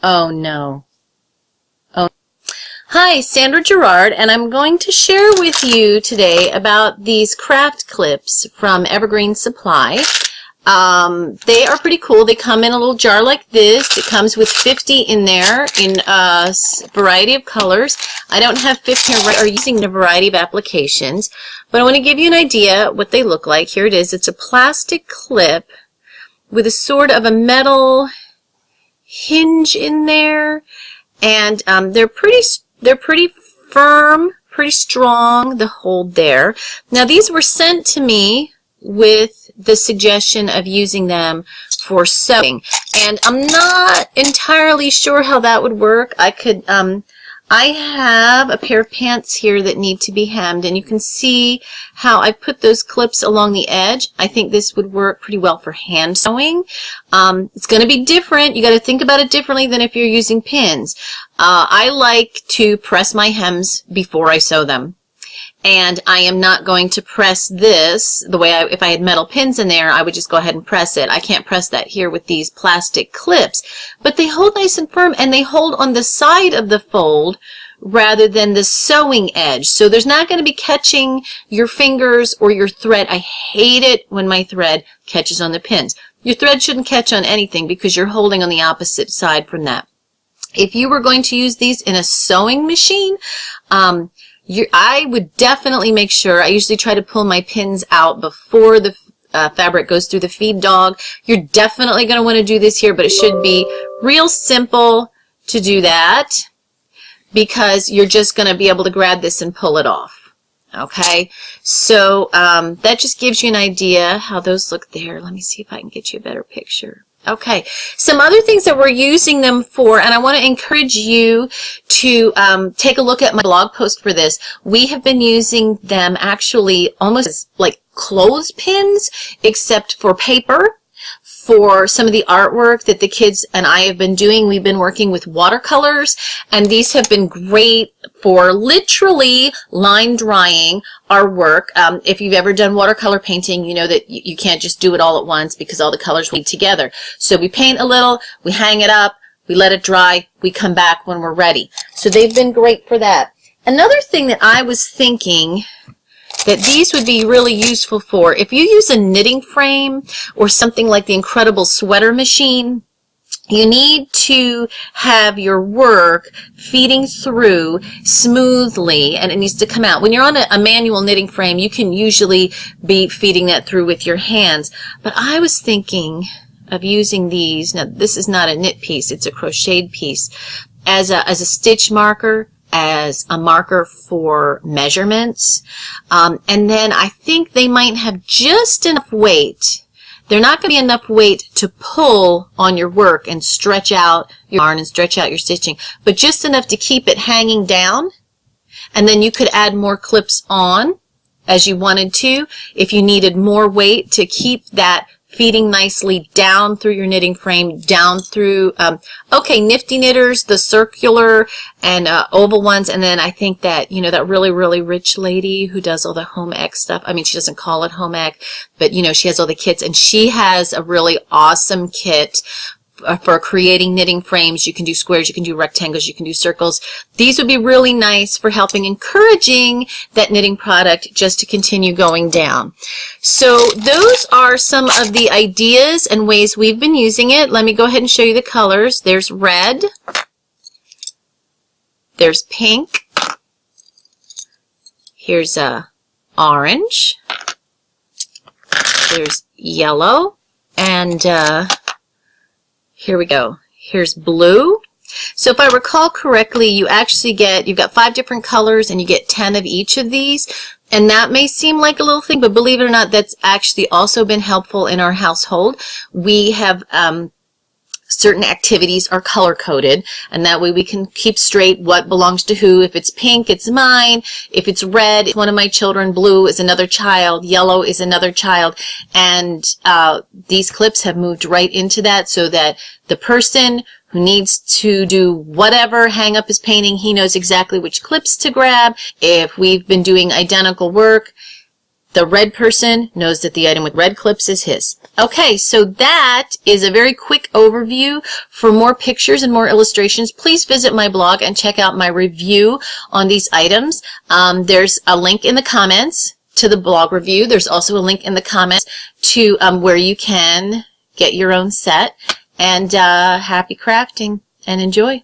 Oh no. Oh. Hi, Sandra Gerard, and I'm going to share with you today about these craft clips from Evergreen Supply. They are pretty cool. They come in a little jar like this. It comes with 50 in there in a variety of colors. I don't have 50 or using a variety of applications, but I want to give you an idea what they look like. Here it is. It's a plastic clip with a sort of a metal hinge in there, and they're pretty firm, pretty strong, the hold there. Now these were sent to me with the suggestion of using them for sewing, and I'm not entirely sure how that would work. I have a pair of pants here that need to be hemmed, and you can see how I put those clips along the edge. I think this would work pretty well for hand sewing. It's going to be different. You got to think about it differently than if you're using pins. I like to press my hems before I sew them. And I am not going to press this the way if I had metal pins in there, I would just go ahead and press it. I can't press that here with these plastic clips, but they hold nice and firm, and they hold on the side of the fold rather than the sewing edge. So there's not going to be catching your fingers or your thread. I hate it when my thread catches on the pins. Your thread shouldn't catch on anything because you're holding on the opposite side from that. If you were going to use these in a sewing machine, I would definitely make sure, I usually try to pull my pins out before the fabric goes through the feed dog. You're definitely going to want to do this here, but it should be real simple to do that because you're just going to be able to grab this and pull it off. Okay, so that just gives you an idea how those look there. Let me see if I can get you a better picture. Okay, some other things that we're using them for, and I want to encourage you to take a look at my blog post for this. We have been using them actually almost as like clothespins, except for paper. For some of the artwork that the kids and I have been doing, we've been working with watercolors, and these have been great for literally line drying our work. If you've ever done watercolor painting, you know that you can't just do it all at once because all the colors will be together. So we paint a little, we hang it up, we let it dry, we come back when we're ready. So they've been great for that. Another thing that I was thinking that these would be really useful for, if you use a knitting frame or something like the Incredible Sweater Machine, you need to have your work feeding through smoothly, and it needs to come out. When you're on a manual knitting frame, you can usually be feeding that through with your hands. But I was thinking of using these, now this is not a knit piece, it's a crocheted piece, as a stitch marker, as a marker for measurements. And then I think they might have just enough weight. They're not going to be enough weight to pull on your work and stretch out your yarn and stretch out your stitching, but just enough to keep it hanging down. And then you could add more clips on as you wanted to if you needed more weight to keep that feeding nicely down through your knitting frame, down through, okay, Nifty Knitters, the circular and oval ones, and then I think that, you know, that really, really rich lady who does all the home ec stuff. I mean, she doesn't call it home ec, but, you know, she has all the kits, and she has a really awesome kit for creating knitting frames. You can do squares, you can do rectangles, you can do circles. These would be really nice for helping encouraging that knitting product just to continue going down. So those are some of the ideas and ways we've been using it. Let me go ahead and show you the colors. There's red, there's pink, here's orange, there's yellow, and here we go. Here's blue. So if I recall correctly, you've got 5 different colors and you get 10 of each of these. And that may seem like a little thing, but believe it or not, that's actually also been helpful in our household. We have certain activities are color-coded, and that way we can keep straight what belongs to who. If it's pink, it's mine. If it's red, it's one of my children. Blue is another child. Yellow is another child. And these clips have moved right into that so that the person who needs to do whatever, hang up his painting, he knows exactly which clips to grab. If we've been doing identical work, The red person knows that the item with red clips is his. Okay, so that is a very quick overview. For more pictures and more illustrations, please visit my blog and check out my review on these items. There's a link in the comments to the blog review. There's also a link in the comments to where you can get your own set. And happy crafting and enjoy.